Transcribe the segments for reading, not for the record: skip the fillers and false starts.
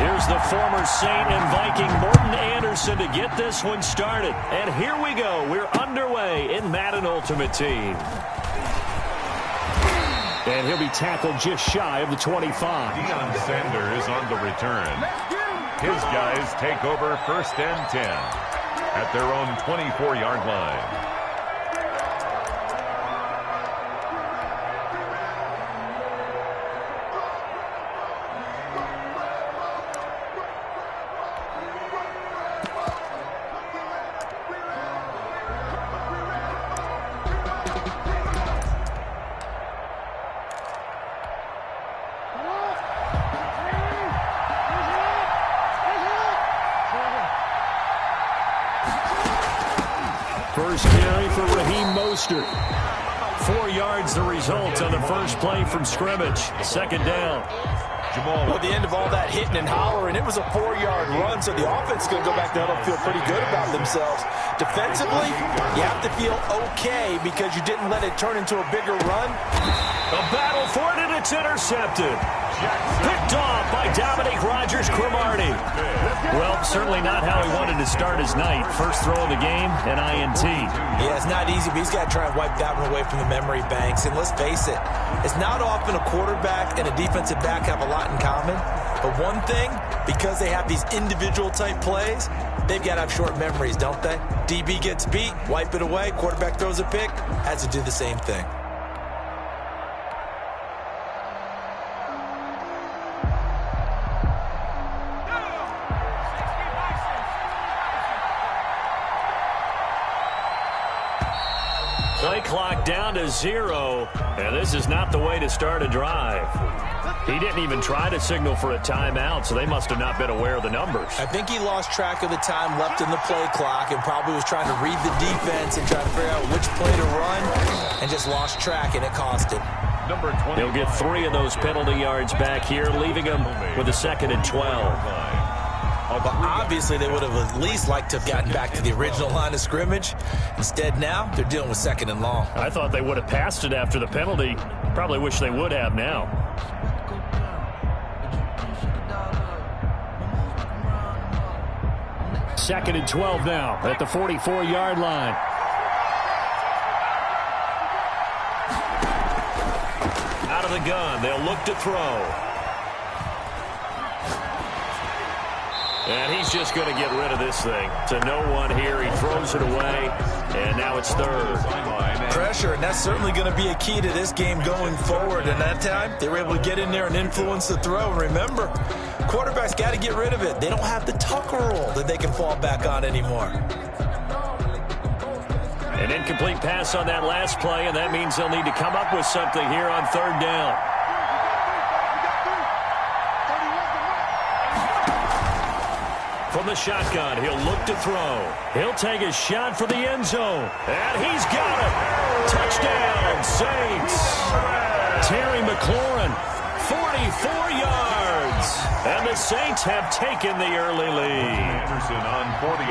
Here's the former Saint and Viking Morten Andersen to get this one started. And here we go. We're underway in Madden Ultimate Team. And he'll be tackled just shy of the 25. Deion Sanders on the return. His guys take over 1st and 10 at their own 24-yard line. First carry for Raheem Mostert. 4 yards the result on the first play from scrimmage. 2nd down. Well, at the end of all that hitting and hollering, it was a 4-yard run, so the offense is going to go back there and feel pretty good about themselves. Defensively, you have to feel okay because you didn't let it turn into a bigger run. A battle for it, and it's intercepted. Picked off by Dominique Rodgers-Cromartie. Well, certainly not how he wanted to start his night. First throw of the game, an INT. Yeah, it's not easy, but he's got to try and wipe that one away from the memory banks. And let's face it, it's not often a quarterback and a defensive back have a lot in common. But one thing, because they have these individual type plays, they've got to have short memories, don't they? DB gets beat, wipe it away, quarterback throws a pick, has to do the same thing. Play clock down to 0, and this is not the way to start a drive. He didn't even try to signal for a timeout, so they must have not been aware of the numbers. I think he lost track of the time left in the play clock and probably was trying to read the defense and try to figure out which play to run and just lost track, and it cost him. He'll get 3 of those penalty yards back here, leaving him with a 2nd and 12. But obviously they would have at least liked to have gotten back to the original line of scrimmage. Instead now, they're dealing with 2nd and long. I thought they would have passed it after the penalty. Probably wish they would have now. Second and 12 now at the 44-yard line. Out of the gun, they'll look to throw. And he's just going to get rid of this thing. To no one here. He throws it away, and now it's 3rd. Pressure, and that's certainly going to be a key to this game going forward. And that time, they were able to get in there and influence the throw. And remember, quarterbacks got to get rid of it. They don't have the Tucker rule that they can fall back on anymore. An incomplete pass on that last play, and that means they'll need to come up with something here on 3rd down. From the shotgun, he'll look to throw. He'll take a shot for the end zone. And he's got it. Touchdown, Saints. Terry McLaurin, 44 yards. And the Saints have taken the early lead.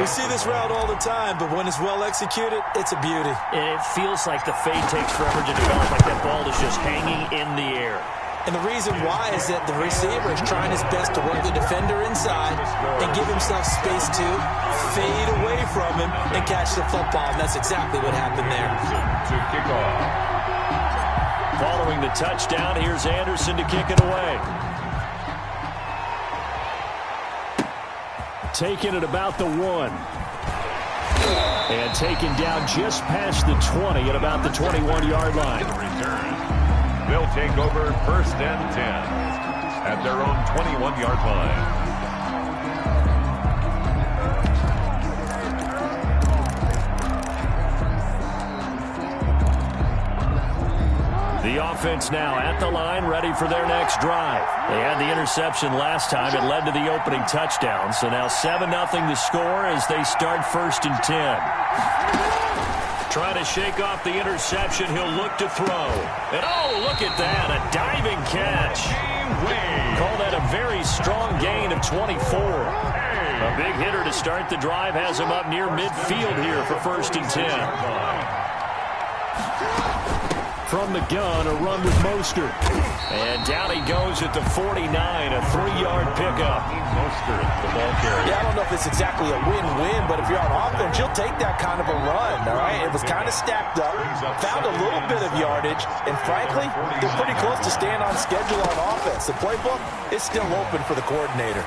We see this route all the time, but when it's well executed, it's a beauty. And it feels like the fade takes forever to develop, like that ball is just hanging in the air. And the reason why is that the receiver is trying his best to work the defender inside and give himself space to fade away from him and catch the football. And that's exactly what happened there. To kick off. Following the touchdown, here's Andersen to kick it away. Taking it about the 1. And taken down just past the 20 at about the 21-yard line. Return. They'll take over 1st and 10 at their own 21-yard line. The offense now at the line, ready for their next drive. They had the interception last time. It led to the opening touchdown. So now 7-0 the score as they start 1st and 10. Trying to shake off the interception. He'll look to throw. And oh, look at that. A diving catch. Call that a very strong gain of 24. A big hitter to start the drive. Has him up near midfield here for 1st and 10. From the gun, a run with Mostert. And down he goes at the 49, a 3-yard pickup. Mostert, the ball carrier. Yeah, I don't know if it's exactly a win-win, but if you're on offense, you'll take that kind of a run, all right? It was kind of stacked up, found a little bit of yardage, and frankly, they're pretty close to staying on schedule on offense. The playbook is still open for the coordinator.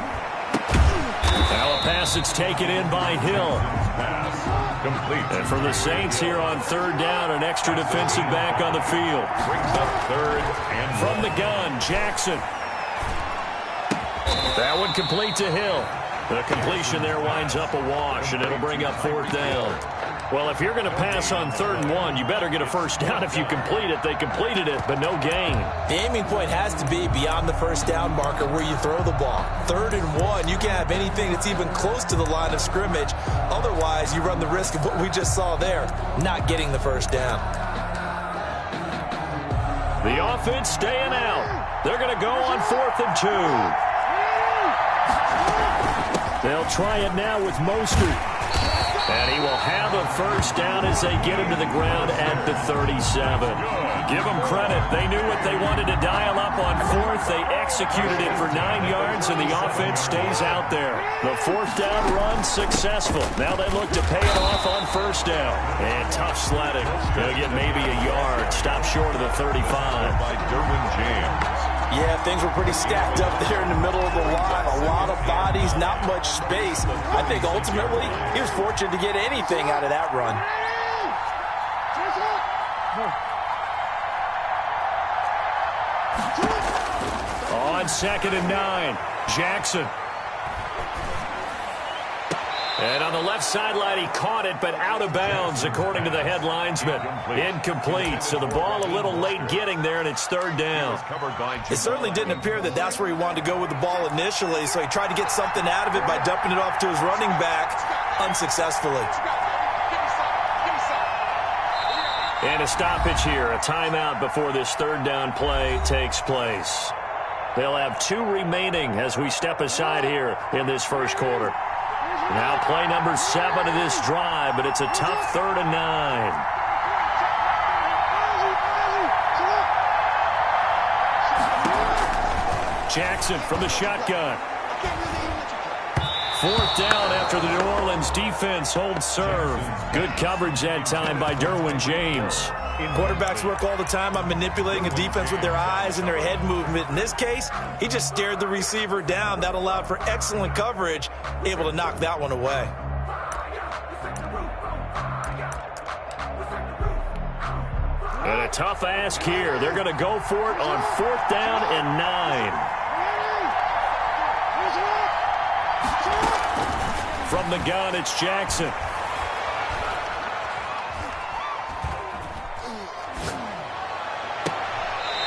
Now a pass that's taken in by Hill. Pass complete. And for the Saints here on third down, an extra defensive back on the field. Brings up third and From the gun, Jackson. That one complete to Hill. The completion there winds up a wash, and it'll bring up fourth down. Well, if you're going to pass on 3rd and 1, you better get a first down if you complete it. They completed it, but no gain. The aiming point has to be beyond the first down marker where you throw the ball. 3rd and 1, you can't have anything that's even close to the line of scrimmage. Otherwise, you run the risk of what we just saw there, not getting the first down. The offense staying out. They're going to go on 4th and 2. They'll try it now with Mostert. And he will have a first down as they get him to the ground at the 37. Give them credit. They knew what they wanted to dial up on 4th. They executed it for 9 yards, and the offense stays out there. The 4th down run successful. Now they look to pay it off on 1st down. And tough sledding. They'll get maybe a yard. Stop short of the 35. by Derwin James. Yeah, things were pretty stacked up there in the middle of the line. A lot of bodies, not much space. I think ultimately he was fortunate to get anything out of that run. On 2nd and 9, Jackson. And on the left sideline, he caught it, but out of bounds, according to the head linesman. Incomplete, so the ball a little late getting there, and it's 3rd down. It certainly didn't appear that that's where he wanted to go with the ball initially, so he tried to get something out of it by dumping it off to his running back unsuccessfully. And a stoppage here, a timeout before this 3rd down play takes place. They'll have 2 remaining as we step aside here in this first quarter. Now play number 7 of this drive, but it's a tough 3rd and 9. Jackson from the shotgun. 4th down after the New Orleans defense holds serve. Good coverage that time by Derwin James. Quarterbacks work all the time on manipulating a defense with their eyes and their head movement. In this case, he just stared the receiver down. That allowed for excellent coverage, able to knock that one away. And a tough ask here. They're going to go for it on 4th down and 9. From the gun, it's Jackson.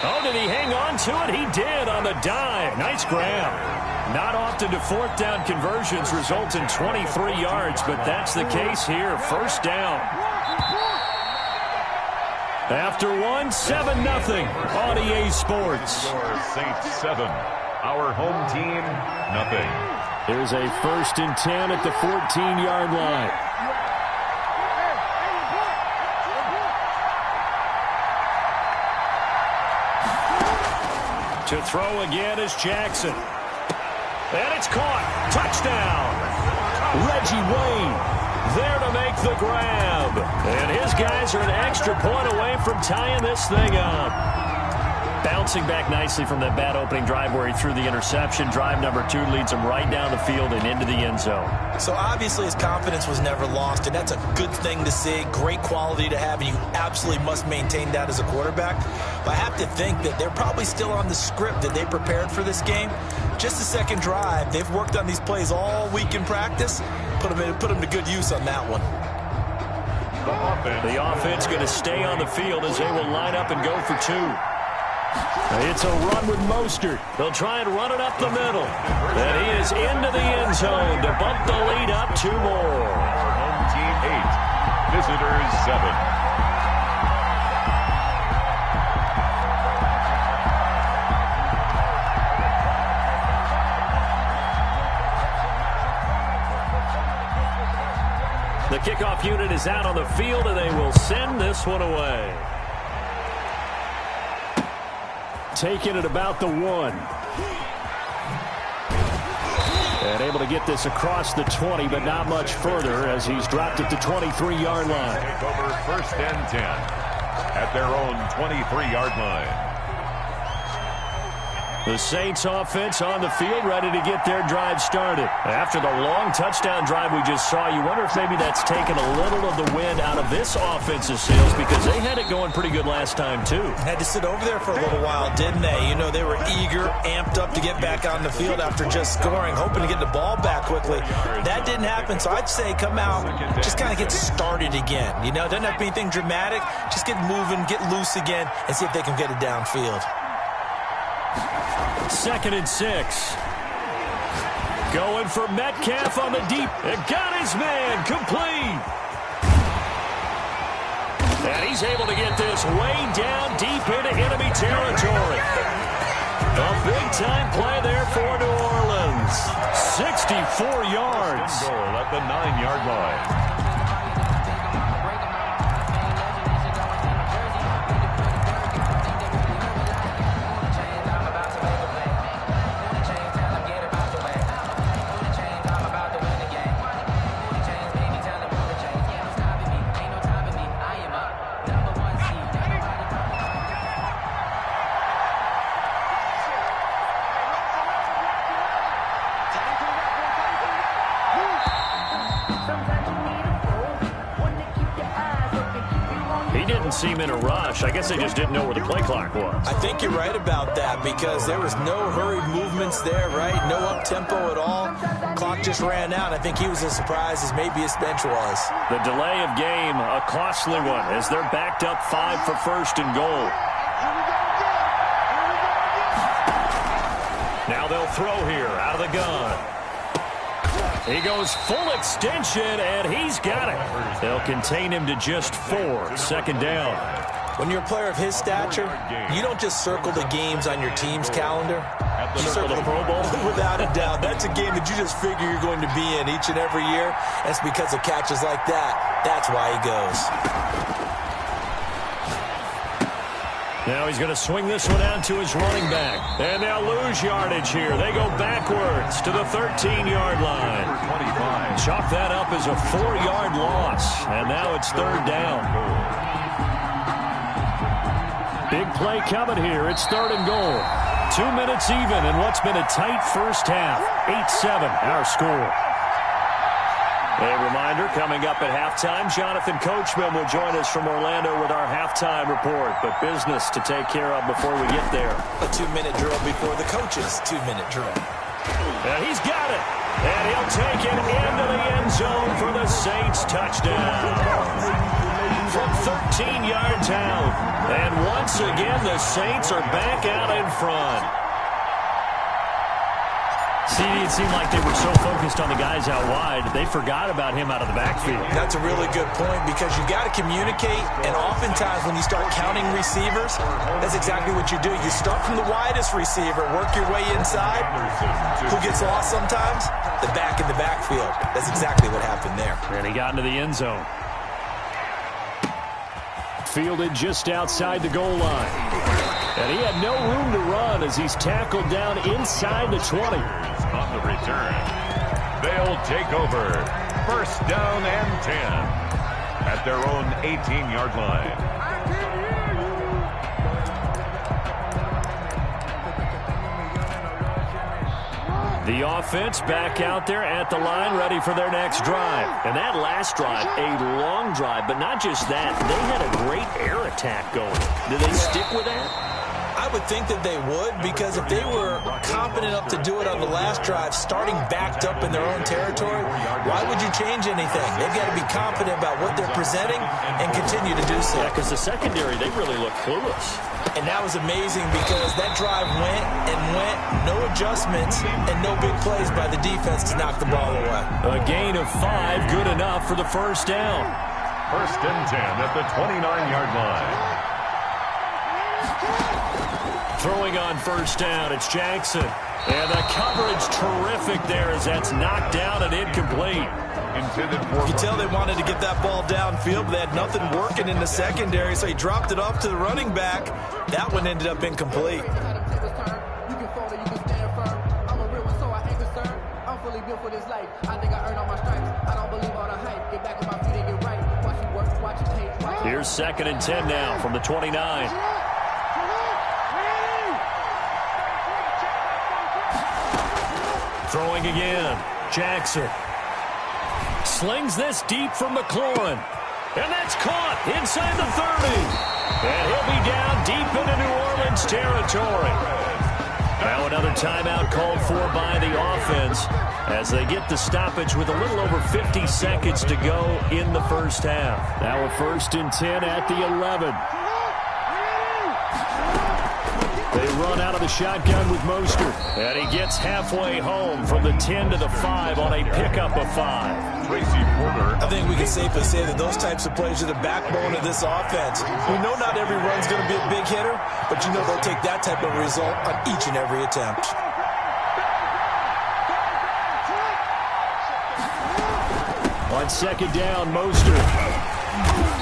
Oh, did he hang on to it? He did on the dive. Nice grab. Not often do 4th down conversions result in 23 yards, but that's the case here. 1st down. After 1, 7-0 on EA Sports. Saints 7. Our home team, nothing. There's a 1st and 10 at the 14-yard line. To throw again is Jackson. And it's caught. Touchdown. Reggie Wayne there to make the grab. And his guys are an extra point away from tying this thing up. Bouncing back nicely from that bad opening drive where he threw the interception. Drive number 2 leads him right down the field and into the end zone. So obviously his confidence was never lost, and that's a good thing to see. Great quality to have, and you absolutely must maintain that as a quarterback. But I have to think that they're probably still on the script that they prepared for this game. Just the second drive. They've worked on these plays all week in practice. Put them to good use on that one. The offense going to stay on the field as they will line up and go for 2. It's a run with Mostert. They'll try and run it up the middle. And he is into the end zone to bump the lead up 2 more. Home team 8. Visitors 7. The kickoff unit is out on the field, and they will send this one away. taken at about the 1. And able to get this across the 20, but not much further as he's dropped at the 23-yard line. Take over 1st and 10 at their own 23-yard line. The Saints offense on the field, ready to get their drive started. After the long touchdown drive we just saw, you wonder if maybe that's taken a little of the wind out of this offensive sails, because they had it going pretty good last time, too. Had to sit over there for a little while, didn't they? You know, they were eager, amped up to get back on the field after just scoring, hoping to get the ball back quickly. That didn't happen, so I'd say come out, just kind of get started again. You know, doesn't have to be anything dramatic. Just get moving, get loose again, and see if they can get it downfield. 2nd and 6. Going for Metcalf on the deep. It got his man complete. And he's able to get this way down deep into enemy territory. A big-time play there for New Orleans. 64 yards. Goal at the 9-yard line. Seem in a rush. I guess they just didn't know where the play clock was. I think you're right about that, because there was no hurried movements there, right? No up-tempo at all. Clock just ran out. I think he was as surprised as maybe his bench was. The delay of game, a costly one, as they're backed up 5 for 1st and goal. Now they'll throw here out of the gun. He goes full extension, and he's got it. They'll contain him to just 4. 2nd down. When you're a player of his stature, you don't just circle the games on your team's calendar. You circle the Pro Bowl. Without a doubt. That's a game that you just figure you're going to be in each and every year. And it's because of catches like that. That's why he goes. Now he's going to swing this one out to his running back. And they'll lose yardage here. They go backwards to the 13-yard line. 25. Chalk that up as a 4-yard loss. And now it's 3rd down. Big play coming here. It's 3rd and goal. 2 minutes even in what's been a tight first half. 8-7 our score. A reminder, coming up at halftime, Jonathan Coachman will join us from Orlando with our halftime report. But business to take care of before we get there. A 2-minute drill before the coach's 2-minute drill. And he's got it. And he'll take it into the end zone for the Saints touchdown. From 13-yard town. And once again, the Saints are back out in front. See, it seemed like they were so focused on the guys out wide, they forgot about him out of the backfield. That's a really good point, because you got to communicate, and oftentimes when you start counting receivers, that's exactly what you do. You start from the widest receiver, work your way inside. Who gets lost sometimes? The back in the backfield. That's exactly what happened there. And he got into the end zone. Fielded just outside the goal line. And he had no room to run as he's tackled down inside the 20. On the return, they'll take over 1st down and 10 at their own 18-yard line. The offense back out there at the line, ready for their next drive. And that last drive, a long drive, but not just that. They had a great air attack going. Do they stick with that? I would think that they would, because if they were confident enough to do it on the last drive, starting backed up in their own territory, why would you change anything? They've got to be confident about what they're presenting and continue to do so. Yeah, because the secondary, they really look clueless. And that was amazing, because that drive went and went, no adjustments, and no big plays by the defense to knock the ball away. A gain of 5, good enough for the 1st down. 1st and 10 at the 29-yard line. Throwing on 1st down, it's Jackson. And the coverage terrific there as that's knocked down and incomplete. You can tell they wanted to get that ball downfield, but they had nothing working in the secondary, so he dropped it off to the running back. That one ended up incomplete. for this life. I think I earned all my stripes. I don't believe all the hype. Get back on my feet and get right. Watch me work, watch it tape. Here's 2nd and 10 now from the 29. Throwing again. Jackson slings this deep from McLaurin. And that's caught inside the 30. And he'll be down deep into New Orleans territory. Now another timeout called for by the offense as they get the stoppage with a little over 50 seconds to go in the first half. Now a 1st and 10 at the 11. They run out of the shotgun with Mostert. And he gets halfway home from the 10 to the 5 on a pickup of 5. I think we can safely say that those types of plays are the backbone of this offense. We know not every run's going to be a big hitter, but you know they'll take that type of result on each and every attempt. On 2nd down, Mostert.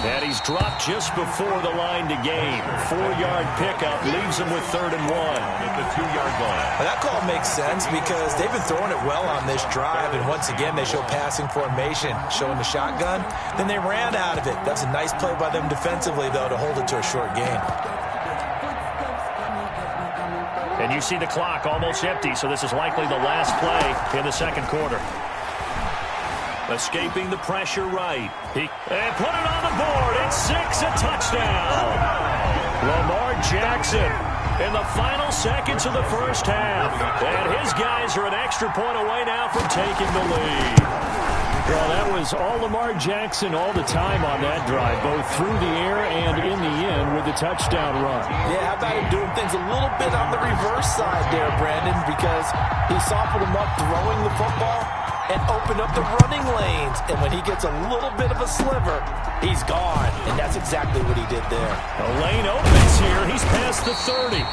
And he's dropped just before the line to gain. 4-yard pickup leaves him with 3rd and 1. At the 2-yard line. Well, that call makes sense because they've been throwing it well on this drive, and once again they show passing formation, showing the shotgun. Then they ran out of it. That's a nice play by them defensively, though, to hold it to a short gain. And you see the clock almost empty, so this is likely the last play in the 2nd quarter. Escaping the pressure right. And put it on the board. It's 6, a touchdown. Lamar Jackson in the final seconds of the first half. And his guys are an extra point away now from taking the lead. Well, that was all Lamar Jackson all the time on that drive, both through the air and in the end with the touchdown run. Yeah, how about him doing things a little bit on the reverse side there, Brandon, because he softened him up throwing the football and opened up the running lanes. And when he gets a little bit of a sliver, he's gone. And that's exactly what he did there. The lane opens here. He's past the 30.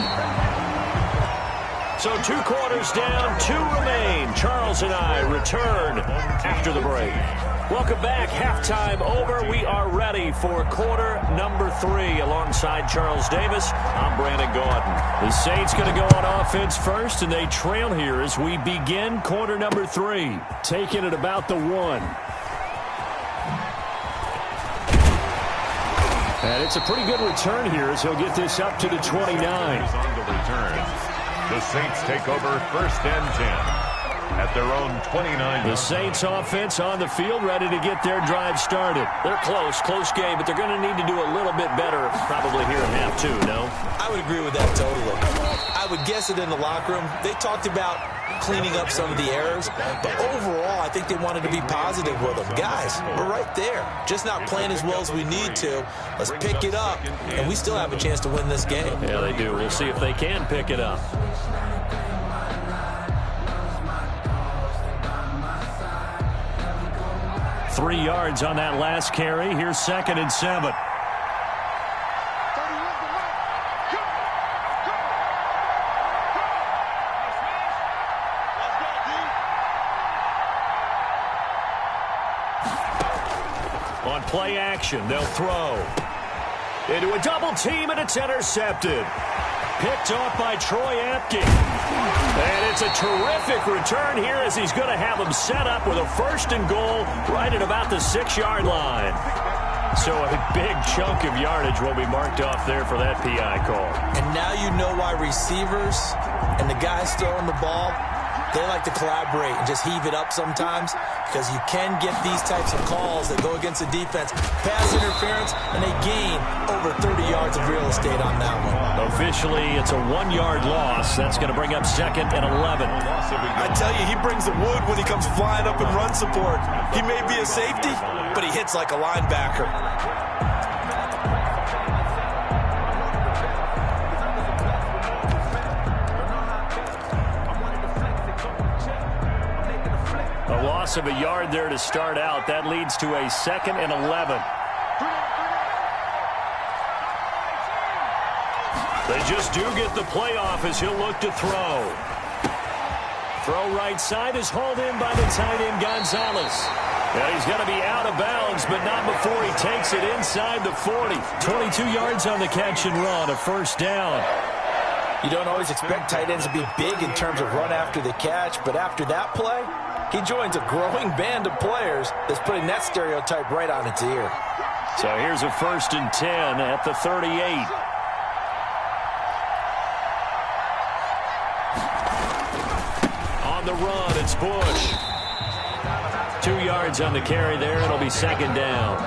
So 2 quarters down, 2 remain. Charles and I return after the break. Welcome back. Halftime over. We are ready for quarter number 3. Alongside Charles Davis, I'm Brandon Gaudin. The Saints going to go on offense first, and they trail here as we begin quarter number 3. Taking it about the 1. And it's a pretty good return here as he'll get this up to the 29. On the return. The Saints take over 1st and 10. At their own 29. The Saints offense on the field, ready to get their drive started. They're close game, but they're going to need to do a little bit better probably here in half 2, no? I would agree with that totally. I would guess it in the locker room. They talked about cleaning up some of the errors, but overall, I think they wanted to be positive with them. Guys, we're right there. Just not playing as well as we need to. Let's pick it up, and we still have a chance to win this game. Yeah, they do. We'll see if they can pick it up. 3 yards on that last carry. Here's 2nd and 7. On play action, they'll throw into a double team, and it's intercepted. Picked off by Troy Apke. And it's a terrific return here as he's going to have them set up with a 1st and goal right at about the 6-yard line. So a big chunk of yardage will be marked off there for that PI call. And now you know why receivers and the guys throwing the ball, they like to collaborate and just heave it up sometimes, because you can get these types of calls that go against the defense. Pass interference, and they gain over 30 yards of real estate on that one. Officially, it's a 1-yard loss. That's going to bring up 2nd and 11. I tell you, he brings the wood when he comes flying up in run support. He may be a safety, but he hits like a linebacker. A loss of a yard there to start out. That leads to a 2nd and 11. They just do get the playoff as he'll look to throw. Throw right side is hauled in by the tight end Gonzalez. Yeah, he's going to be out of bounds, but not before he takes it inside the 40. 22 yards on the catch and run, a 1st down. You don't always expect tight ends to be big in terms of run after the catch, but after that play, he joins a growing band of players that's putting that stereotype right on its ear. So here's a 1st and 10 at the 38. On the run, it's Bush. 2 yards on the carry there. It'll be 2nd down.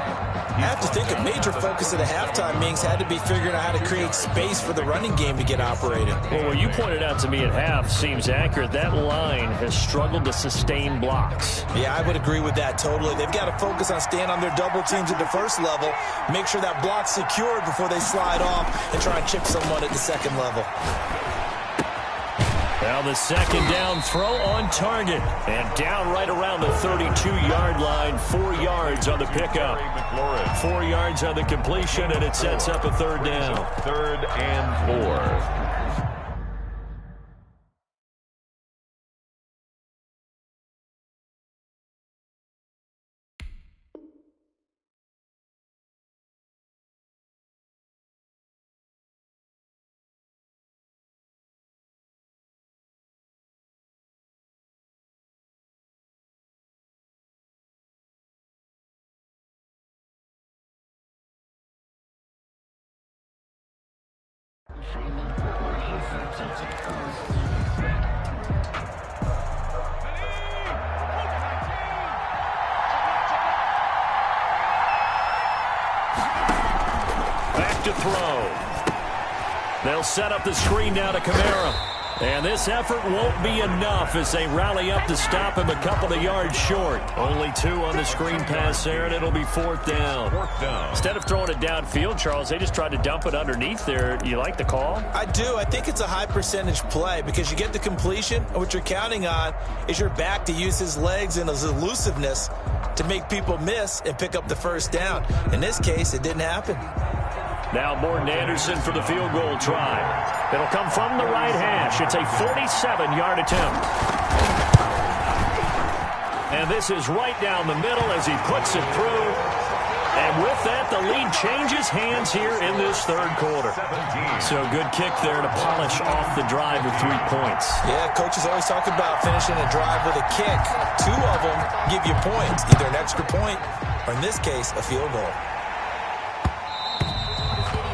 I have to think a major focus of the halftime meetings had to be figuring out how to create space for the running game to get operated. Well, what you pointed out to me at half seems accurate. That line has struggled to sustain blocks. Yeah, I would agree with that totally. They've got to focus on staying on their double teams at the first level, make sure that block's secured before they slide off and try and chip someone at the second level. Now the 2nd down throw on target. And down right around the 32-yard line. 4 yards on the pickup. 4 yards on the completion, and it sets up a 3rd down. 3rd and 4. Back to throw. They'll set up the screen now to Kamara. And this effort won't be enough as they rally up to stop him a couple of yards short. Only 2 on the screen pass there, and it'll be 4th down. 4th down. Instead of throwing it downfield, Charles, they just tried to dump it underneath there. You like the call? I do. I think it's a high percentage play because you get the completion, and what you're counting on is your back to use his legs and his elusiveness to make people miss and pick up the 1st down. In this case, it didn't happen. Now Morton Anderson for the field goal try. It'll come from the right hash. It's a 47-yard attempt. And this is right down the middle as he puts it through. And with that, the lead changes hands here in this 3rd quarter. 17. So good kick there to polish off the drive with 3 points. Yeah, coaches always talk about finishing a drive with a kick. 2 of them give you points, either an extra point or, in this case, a field goal.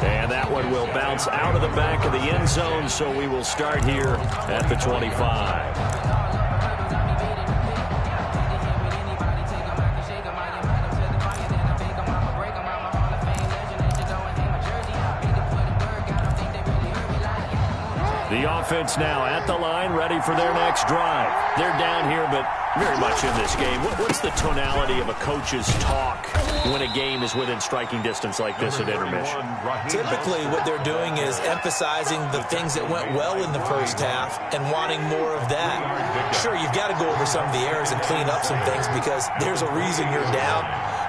And that one will bounce out of the back of the end zone, so we will start here at the 25. The offense now at the line, ready for their next drive. They're down here, but very much in this game. What's the tonality of a coach's talk when a game is within striking distance like this at intermission? Typically, what they're doing is emphasizing the things that went well in the first half and wanting more of that. Sure, you've got to go over some of the errors and clean up some things because there's a reason you're down.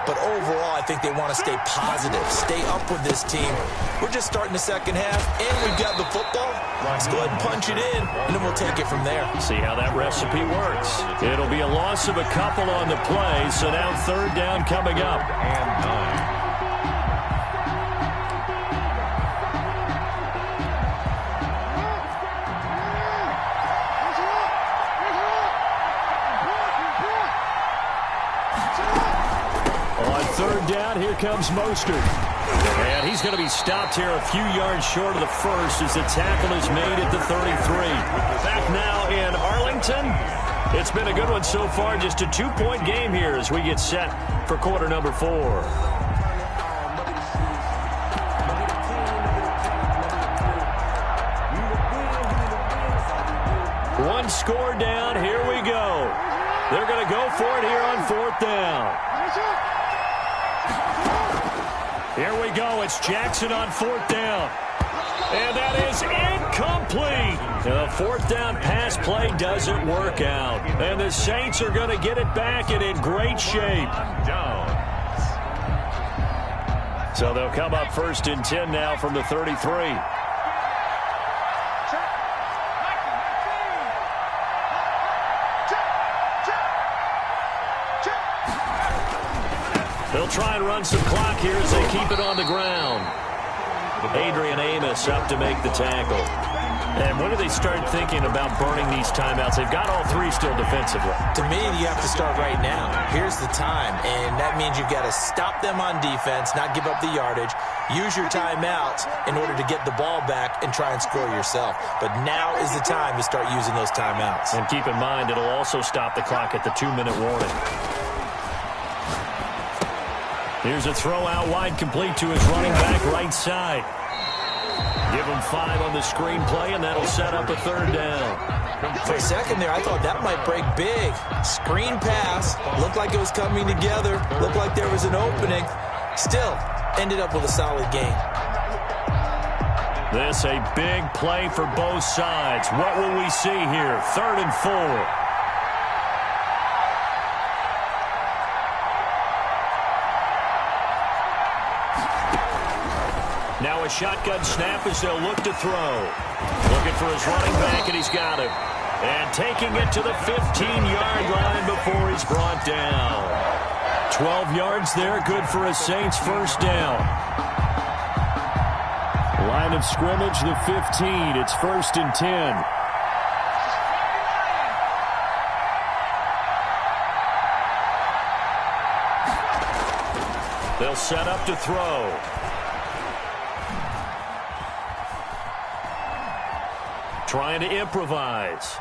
But overall, I think they want to stay positive, stay up with this team. We're just starting the second half, and we've got the football. Let's go ahead and punch it in, and then we'll take it from there. See how that recipe works. It'll be a loss of a couple on the play, so now 3rd down coming up. And 9. On 3rd down, here comes Mostert. And he's going to be stopped here a few yards short of the first as the tackle is made at the 33. Back now in Arlington. It's been a good one so far. Just a 2-point game here as we get set for quarter number 4. One score down. Here we go. They're going to go for it here on 4th down. Here we go. It's Jackson on 4th down. And that is incomplete. The 4th down pass play doesn't work out. And the Saints are going to get it back and in great shape. So they'll come up 1st and 10 now from the 33. They'll try and run some clock here as they keep it on the ground. Adrian Amos up to make the tackle. And when do they start thinking about burning these timeouts? They've got all three still defensively. To me, you have to start right now. Here's the time, and that means you've got to stop them on defense, not give up the yardage, use your timeouts in order to get the ball back and try and score yourself. But now is the time to start using those timeouts. And keep in mind, it'll also stop the clock at the 2-minute warning. Here's a throw out wide, complete to his running back right side. Give him 5 on the screenplay, and that'll set up a 3rd down. For a second there, I thought that might break big. Screen pass. Looked like it was coming together. Looked like there was an opening. Still, ended up with a solid gain. This a big play for both sides. What will we see here? 3rd and 4. Now a shotgun snap as they'll look to throw. Looking for his running back, and he's got him. And taking it to the 15-yard line before he's brought down. 12 yards there, good for a Saints 1st down. Line of scrimmage, the 15. It's 1st and 10. They'll set up to throw. Trying to improvise.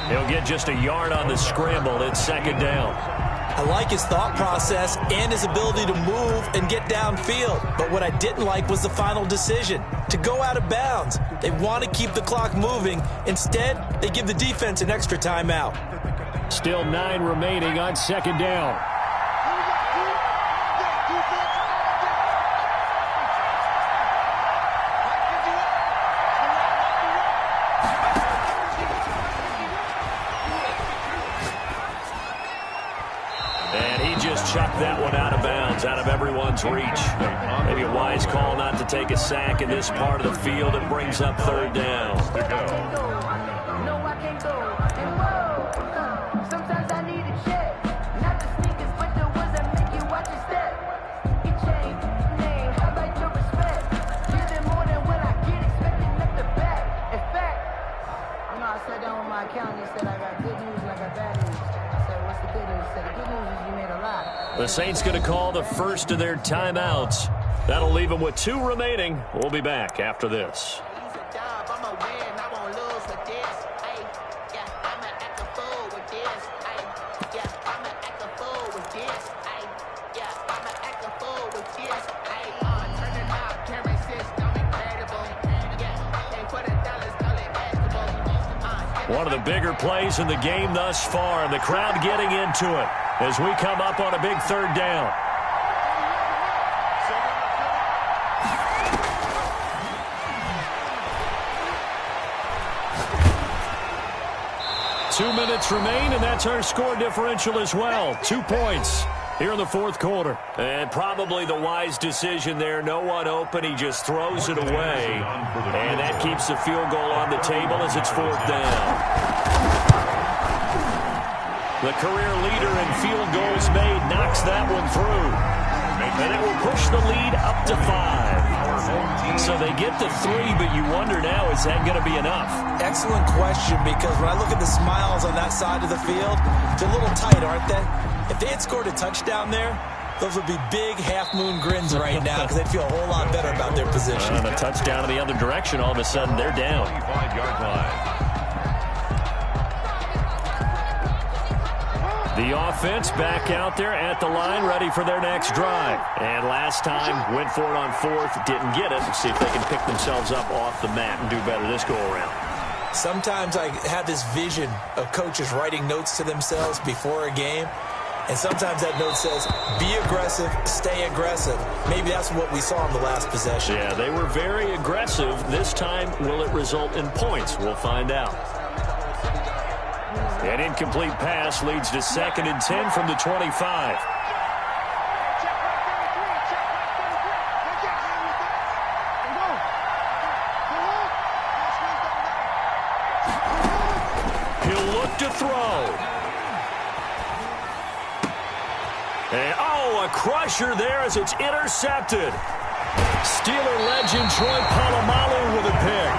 He'll get just a yard on the scramble. It's 2nd down. I like his thought process and his ability to move and get downfield. But what I didn't like was the final decision, to go out of bounds. They want to keep the clock moving. Instead, they give the defense an extra timeout. Still 9 remaining on 2nd down. Chuck that one out of bounds, out of everyone's reach. Maybe a wise call not to take a sack in this part of the field. It brings up 3rd down. Sometimes I need a check. Not the sneakers, but the ones that make you watch your step. It changed name, how about your respect? Give them more than what I get, expecting at the back. In fact, I sat down with my accountant and said I got good news and I got bad news. I said, what's the good news? He said, the good news is you made a lot. The Saints going to call the first of their timeouts. That'll leave them with 2 remaining. We'll be back after this. One of the bigger plays in the game thus far, and the crowd getting into it as we come up on a big 3rd down. Two minutes remain, and that's our score differential as well. 2 points here in the 4th quarter. And probably the wise decision there. No one open. He just throws it away. And that keeps the field goal on the table as it's 4th down. The career leader in field goals made knocks that one through. And it will push the lead up to 5. So they get to 3, but you wonder now, is that going to be enough? Excellent question, because when I look at the smiles on that side of the field, they're a little tight, aren't they? If they had scored a touchdown there, those would be big half-moon grins right now because they'd feel a whole lot better about their position. And a touchdown in the other direction, all of a sudden they're down. 25-yard line. The offense back out there at the line, ready for their next drive. And last time, went for it on 4th, didn't get it. Let's see if they can pick themselves up off the mat and do better this go-around. Sometimes I have this vision of coaches writing notes to themselves before a game. And sometimes that note says, be aggressive, stay aggressive. Maybe that's what we saw in the last possession. Yeah, they were very aggressive. This time, will it result in points? We'll find out. An incomplete pass leads to 2nd and 10 from the 25. He'll look to throw. And, a crusher there as it's intercepted. Steeler legend Troy Polamalu with a pick.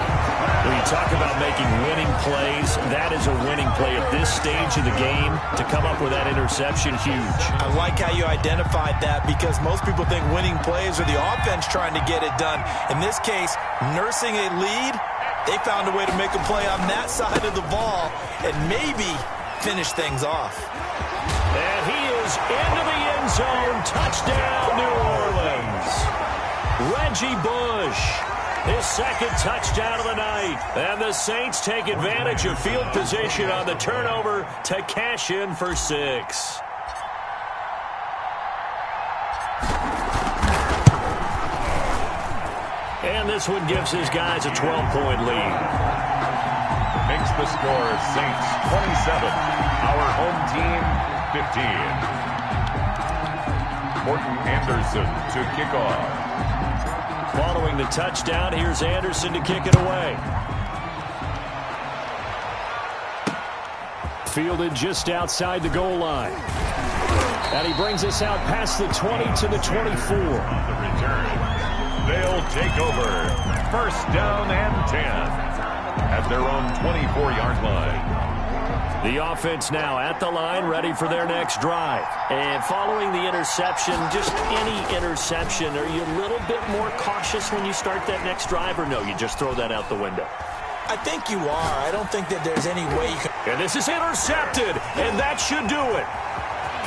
When you talk about making winning plays, that is a winning play at this stage of the game. To come up with that interception, huge. I like how you identified that because most people think winning plays are the offense trying to get it done. In this case, nursing a lead, they found a way to make a play on that side of the ball and maybe finish things off. And he is into the end zone. Touchdown, New Orleans. Reggie Bush, his second touchdown of the night. And the Saints take advantage of field position on the turnover to cash in for 6. And this one gives his guys a 12-point lead. Makes the score Saints 27, our home team 15. Morton Anderson to kick off. Following the touchdown, here's Anderson to kick it away. Fielded just outside the goal line. And he brings us out past the 20 to the 24. On the return, they'll take over. First down and 10 at their own 24-yard line. The offense now at the line, ready for their next drive. And following the interception, just any interception, are you a little bit more cautious when you start that next drive, or no, you just throw that out the window? I think you are. I don't think that there's any way you can... And this is intercepted, and that should do it.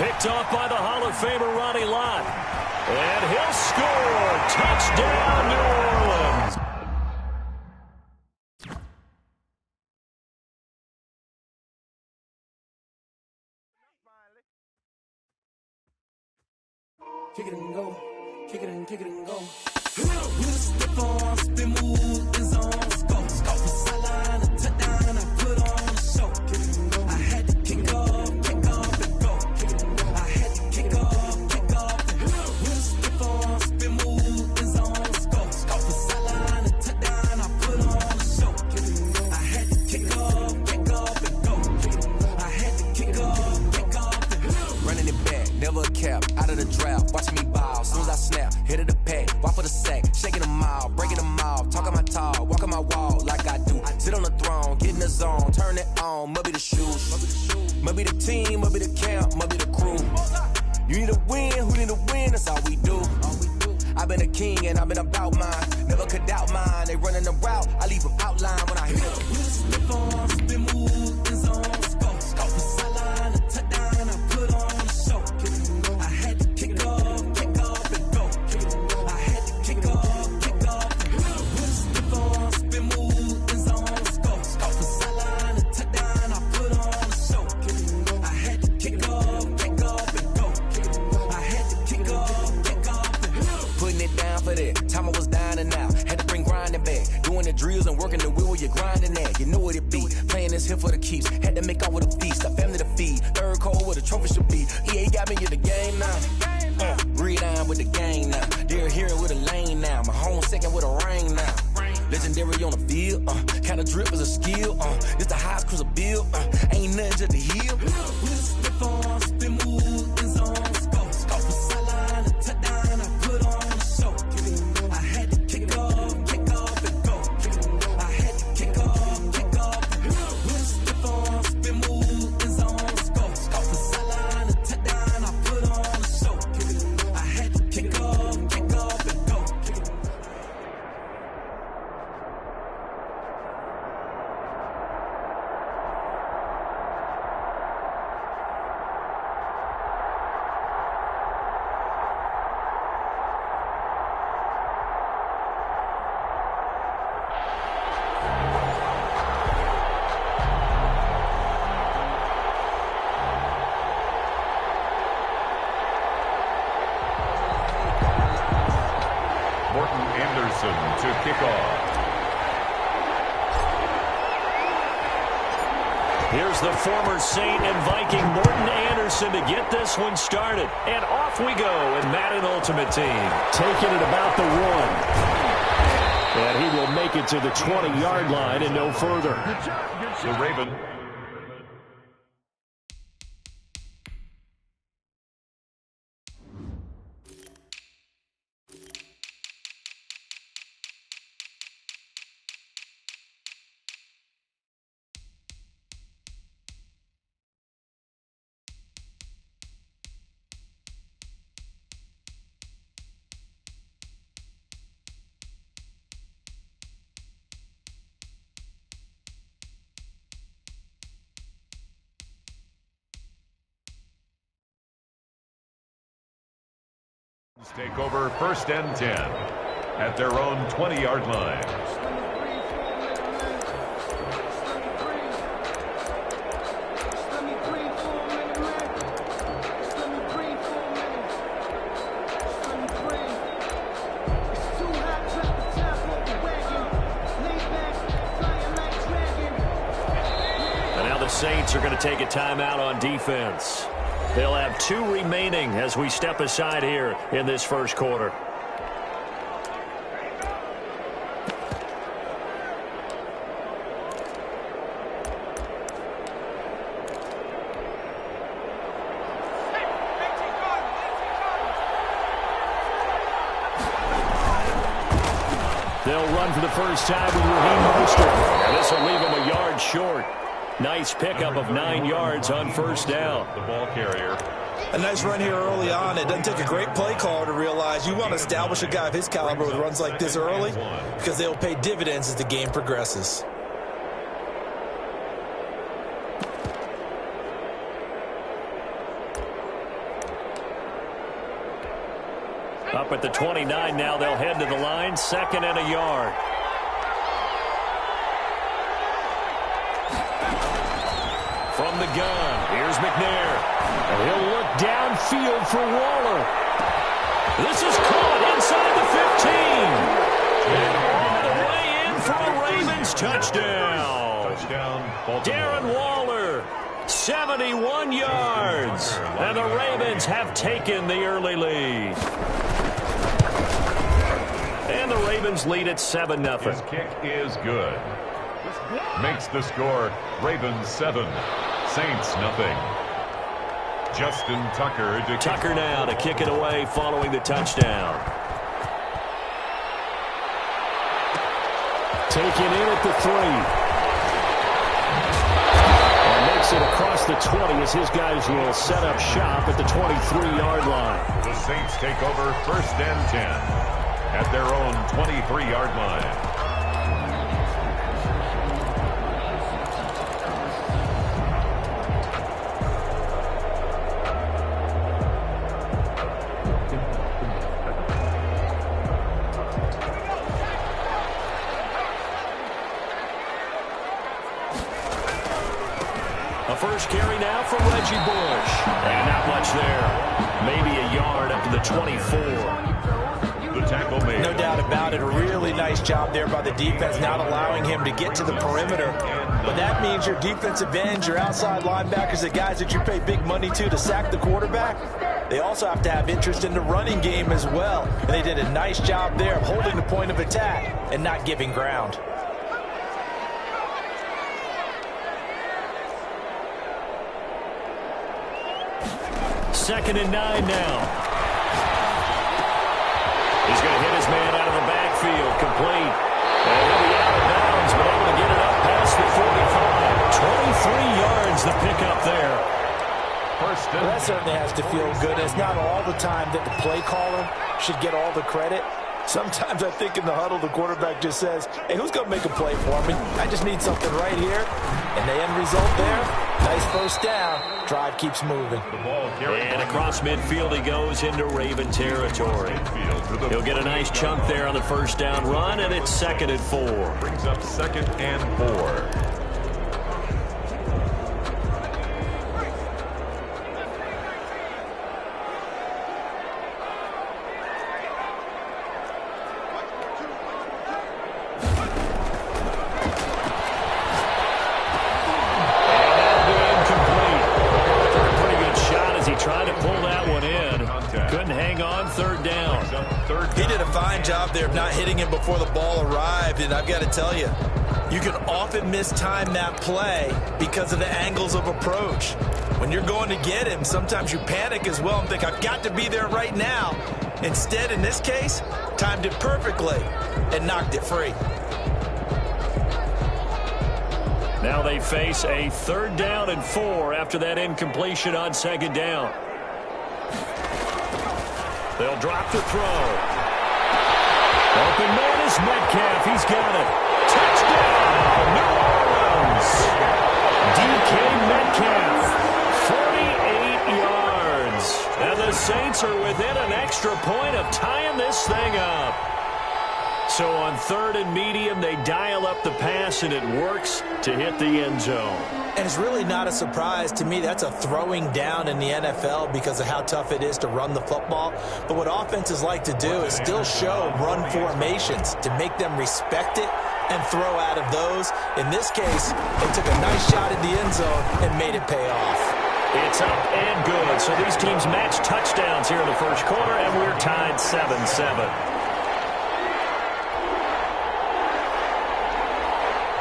Picked off by the Hall of Famer Ronnie Lott. And he'll score. Touchdown, New Orleans. Kick it and go, kick it and go. With a step on, spin move, in zone, scope. Scope the sideline, a touchdown, I put on a show. Kick it and go. I had to kick off and go. Kick it and go. I had to kick off and go. With a step on, spin move, in zone, scope. Scope the sideline, a touchdown, I put on a show. Kick it and go. I had to kick off and go. Kick it and go. I had to kick off and go. Running it back, never a cap, out of the draft. Watch me ball, soon as I snap, hit of the pack, walk for the sack, shaking them out, breaking them off, talking my talk, walking my wall like I do. Sit on the throne, get in the zone, turn it on, must be the shoes, must be the team, must be the camp, must be the crew. You need a win, who need a win, that's all we do. I've been a king and I've been about mine, never could doubt mine, they running the route, I leave them outline when I hit them. Slip on, spin move, in zone, scope, scope the sideline, a touchdown, I put on a show. I had to kick off and go. I had to kick off. With a step on, spin move, in zone, scope. Scope the sideline, a touchdown, I put on a show. I had to kick off and go. I had to kick off. Putting it down for that. Time I was down and out. Had to bring grinding back. Doing the drills and working the wheel where you're grinding at. You know what it be. Playing this here for the keeps. Had to make out with a feast. A family to feed. Third cold where the trophy should be. EA got me in the game now. Read on with the game now. They're here with a lane now. My home second with a ring now. Legendary on the field. Kind of drip is a skill. It's the highest cruiser bill. Ain't nothing just to heal. With a step on, spin move, in zone, scope. Scope the sideline, a touchdown, I put on a show. I had to kick off and go. I had to kick off. With a step on, spin move, in zone, scope. Scope the sideline, a touchdown, I put on a show. I had to kick off and go. Morton Anderson to kick off. Here's the former Saint and Viking Morton Anderson to get this one started. And off we go in Madden Ultimate Team. Taking it about the 1. And he will make it to the 20-yard line and no further. The Raven. Take over 1st and 10 at their own 20-yard line. And now the Saints are going to take a timeout on defense. They'll have 2 remaining as we step aside here in this first quarter. They'll run for the first time with Raheem Mostert. And this will leave him a yard short. Nice pickup of 9 yards on 1st down. The ball carrier. A nice run here early on. It doesn't take a great play caller to realize you want to establish a guy of his caliber with runs like this early because they'll pay dividends as the game progresses. Up at the 29 now, they'll head to the line. 2nd and a yard. From the gun, here's McNair. And he'll look downfield for Waller. This is caught inside the 15. And all the way in for a Ravens touchdown. Touchdown, Darren Waller, 71 yards. And the Ravens have taken the early lead. And the Ravens lead at 7-0. His kick is good. Makes the score Ravens 7, Saints nothing. Justin Tucker to Tucker now to kick it away following the touchdown. Taken in at the 3. And makes it across the 20 as his guys will set up shop at the 23-yard line. The Saints take over 1st and 10 at their own 23-yard line. A first carry now for Reggie Bush. And not much there. Maybe a yard up to the 24. The tackle made. No doubt about it. A really nice job there by the defense, not allowing him to get to the perimeter. But that means your defensive ends, your outside linebackers, the guys that you pay big money to sack the quarterback, they also have to have interest in the running game as well. And they did a nice job there of holding the point of attack and not giving ground. Second and 9 now. He's going to hit his man out of the backfield, complete. And he'll be out of bounds, but able to get it up past the 45. 23 yards the pickup there. First Well, that certainly has to feel good. It's not all the time that the play caller should get all the credit. Sometimes I think in the huddle, the quarterback just says, hey, who's going to make a play for me? I just need something right here. And the end result there, nice first down. Drive keeps moving. The ball And across midfield he goes into Raven territory. He'll get a nice chunk there on the first down run, and it's 2nd and 4. Brings up 2nd and 4. He did a fine job there of not hitting him before the ball arrived, and I've got to tell you, you can often mistime that play because of the angles of approach. When you're going to get him, sometimes you panic as well and think, I've got to be there right now. Instead, in this case, timed it perfectly and knocked it free. Now they face a 3rd down and 4 after that incompletion on 2nd down. They'll drop the throw. Open man is Metcalf. He's got it. Touchdown, New Orleans. DK Metcalf, 48 yards. And the Saints are within an extra point of So on 3rd and medium, they dial up the pass, and it works to hit the end zone. And it's really not a surprise to me. That's a throwing down in the NFL because of how tough it is to run the football. But what offenses like to do is still show run formations to make them respect it and throw out of those. In this case, they took a nice shot at the end zone and made it pay off. It's up and good. So these teams match touchdowns here in the first quarter, and we're tied 7-7.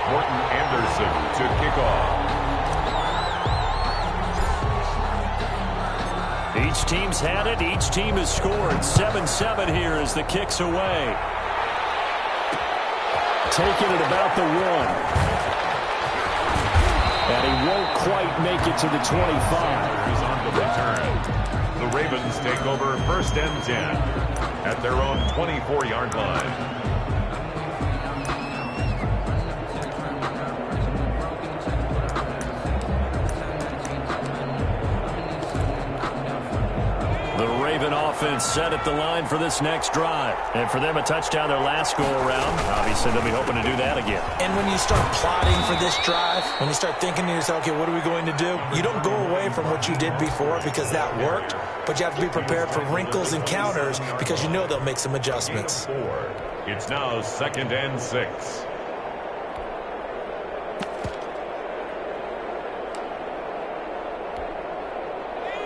Morton Anderson to kick off. Each team's had it. Each team has scored. 7-7 here as the kick's away. Taking it about the 1. And he won't quite make it to the 25. Is on the return. The Ravens take over 1st and 10 at their own 24-yard line. Offense set at the line for this next drive. And for them, a touchdown their last go-around. Obviously, they'll be hoping to do that again. And when you start plotting for this drive, when you start thinking to yourself, okay, what are we going to do? You don't go away from what you did before because that worked, but you have to be prepared for wrinkles and counters because you know they'll make some adjustments. It's now 2nd and 6.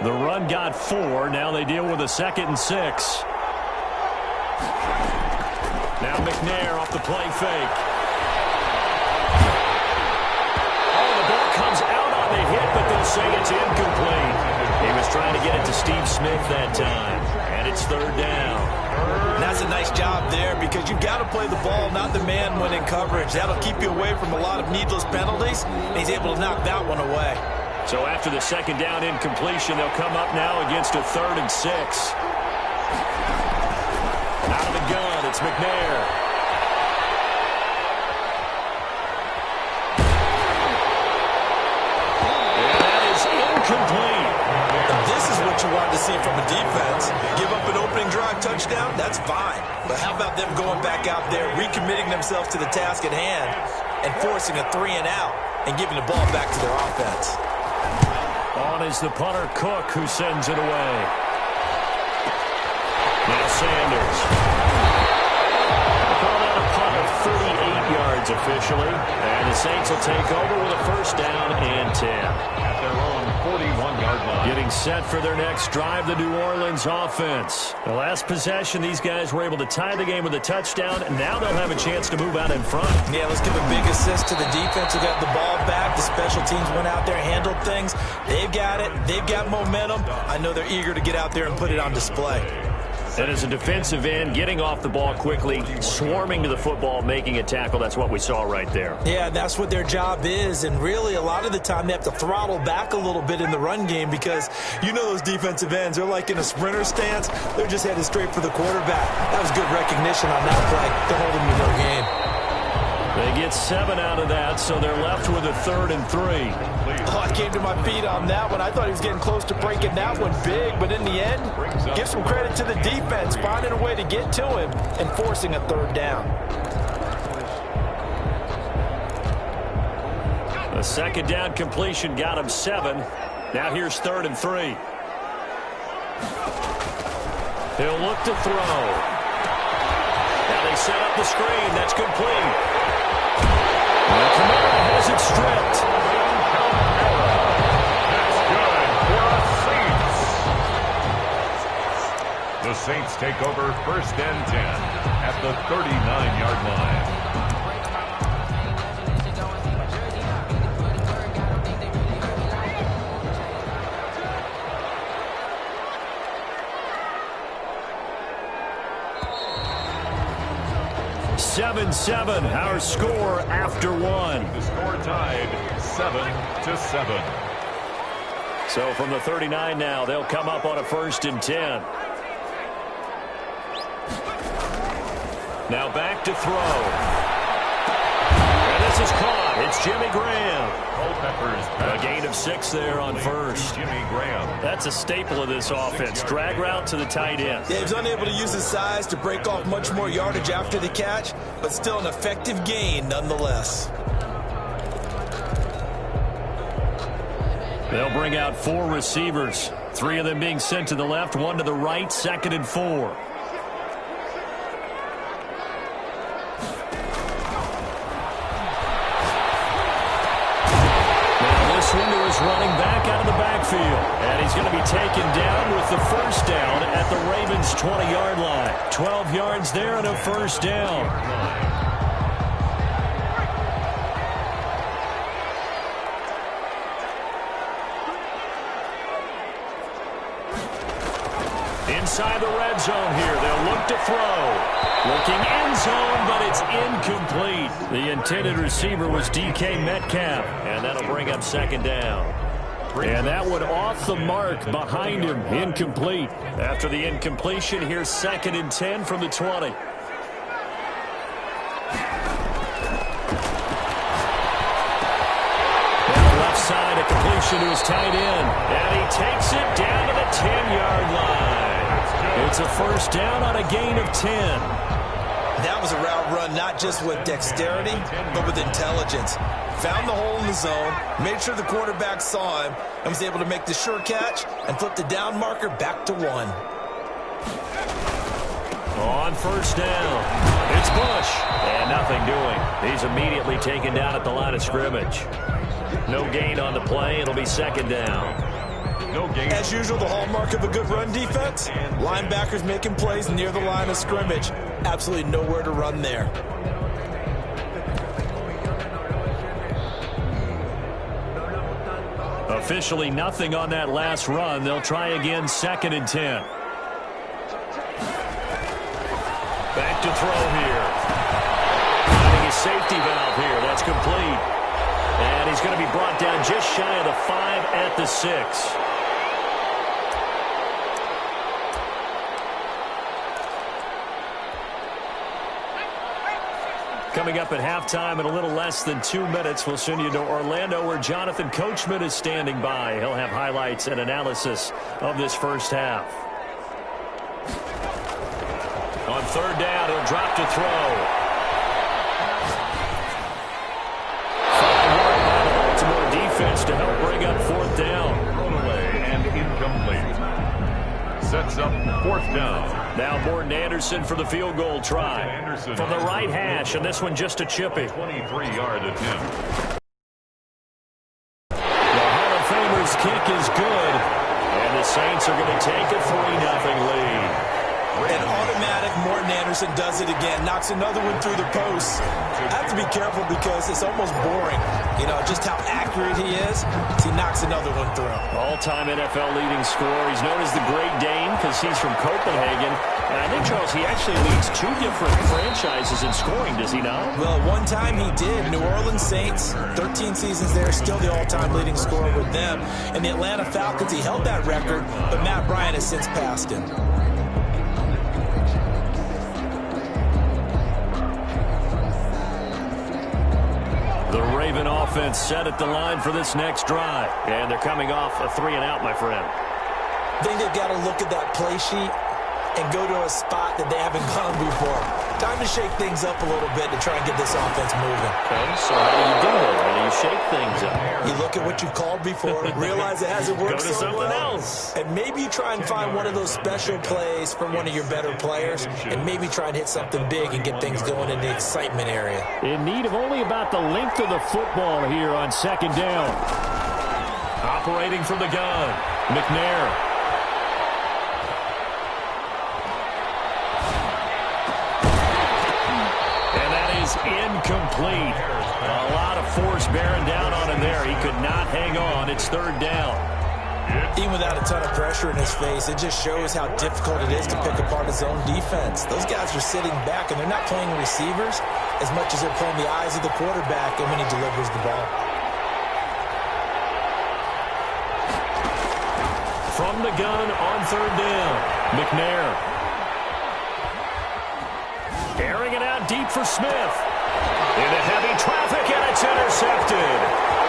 The run got 4. Now they deal with a 2nd and 6. Now McNair off the play fake. Oh, the ball comes out on the hit, but they'll say it's incomplete. He was trying to get it to Steve Smith that time. And it's 3rd down. And that's a nice job there because you've got to play the ball, not the man when in coverage. That'll keep you away from a lot of needless penalties. And he's able to knock that one away. So after the 2nd down incompletion, they'll come up now against a 3rd and 6. Out of the gun, it's McNair. And that is incomplete. This is what you wanted to see from a defense. Give up an opening drive touchdown, that's fine. But how about them going back out there, recommitting themselves to the task at hand, and forcing a 3 and out, and giving the ball back to their offense. On is the punter, Cook, who sends it away. Now Sanders. Call that a punt of 38 yards officially. And the Saints will take over with a 1st down and 10. At their own 41-yard line. Getting set for their next drive, the New Orleans offense. The last possession, these guys were able to tie the game with a touchdown, and now they'll have a chance to move out in front. Yeah, let's give a big assist to the defense who got the ball back. The special teams went out there, handled things. They've got it. They've got momentum. I know they're eager to get out there and put it on display. And as a defensive end, getting off the ball quickly, swarming to the football, making a tackle, that's what we saw right there. Yeah, that's what their job is. And really, a lot of the time, they have to throttle back a little bit in the run game because you know those defensive ends, they're like in a sprinter stance. They're just headed straight for the quarterback. That was good recognition on that play. They're holding you no gain. They get 7 out of that, so they're left with a 3rd and 3. Oh, I came to my feet on that one. I thought he was getting close to breaking that one big, but in the end, give some credit to the defense, finding a way to get to him and forcing a 3rd down. The 2nd down completion got him 7. Now here's 3rd and 3. He'll look to throw. Now they set up the screen. That's complete. Kamara has it stripped. The Saints take over 1st and 10 at the 39-yard line. Seven, our score after 1. The score tied 7-7. So from the 39 now, they'll come up on a 1st and 10. Now back to throw. And this is caught. It's Jimmy Graham. Culpepper's A gain of 6 there on first. Jimmy Graham. That's a staple of this offense. Drag route to the tight end. Yeah, he was unable to use his size to break off much more yardage after the catch, but still an effective gain nonetheless. They'll bring out 4 receivers. 3 of them being sent to the left, 1 to the right, 2nd and 4. Swinner is running back out of the backfield. And he's going to be taken down with the first down at the Ravens' 20-yard line. 12 yards there and a first down. Inside the red zone here. They'll look to throw. Looking end zone, but it's incomplete. The intended receiver was DK Metcalf, and that'll bring up 2nd down. And that one off the mark behind him, incomplete. After the incompletion, here's 2nd and 10 from the 20. Down the left side, a completion to his tight end, and he takes it down to the 10-yard line. It's a first down on a gain of 10. That was a route run not just with dexterity, but with intelligence. Found the hole in the zone, made sure the quarterback saw him, and was able to make the sure catch and flip the down marker back to 1. On first down, it's Bush, and nothing doing. He's immediately taken down at the line of scrimmage. No gain on the play. It'll be 2nd down. No gain. As usual, the hallmark of a good run defense, linebackers making plays near the line of scrimmage. Absolutely nowhere to run there. Officially nothing on that last run. They'll try again, 2nd and 10. Back to throw here. Finding his safety valve here. That's complete. And he's going to be brought down just shy of the 5 at the 6. Coming up at halftime in a little less than 2 minutes, we'll send you to Orlando where Jonathan Coachman is standing by. He'll have highlights and analysis of this first half. On 3rd down, he'll drop to throw. 5-yard by the Baltimore defense to help bring up 4th down. Thrown away and incomplete. Sets up 4th down. Now Morton Anderson for the field goal try. Anderson From the right hash, and this one just a chippy. 23-yard attempt. The Hall of Famer's kick is good, and the Saints are going to take a 3-0 lead. And automatic, Morton Anderson does it again. Knocks another one through the post. I have to be careful because it's almost boring. You know, just how accurate he is. He knocks another one through. All-time NFL leading scorer. He's known as the Great Dane because he's from Copenhagen. And I think, Charles, he actually leads 2 different franchises in scoring, does he not? Well, one time he did. New Orleans Saints, 13 seasons there, still the all-time leading scorer with them. And the Atlanta Falcons, he held that record, but Matt Bryant has since passed him. The Raven offense set at the line for this next drive. And they're coming off a 3-and-out, my friend. I think they've got to look at that play sheet and go to a spot that they haven't gone before. Time to shake things up a little bit to try and get this offense moving. Okay, so how do you do that? How do you shake things up? You look at what you called before, realize it hasn't worked Go to so someone well, else. and maybe you try and find one of those special plays from one of your better players, and maybe try and hit something big and get things going in the excitement area. In need of only about the length of the football here on 2nd down. Operating from the gun, McNair. Incomplete. A lot of force bearing down on him there. He could not hang on. It's 3rd down. Even without a ton of pressure in his face, it just shows how difficult it is to pick apart his own defense. Those guys are sitting back, and they're not playing receivers as much as they're playing the eyes of the quarterback and when he delivers the ball. From the gun on 3rd down, McNair. Airing it out deep for Smith. Into heavy traffic, and it's intercepted.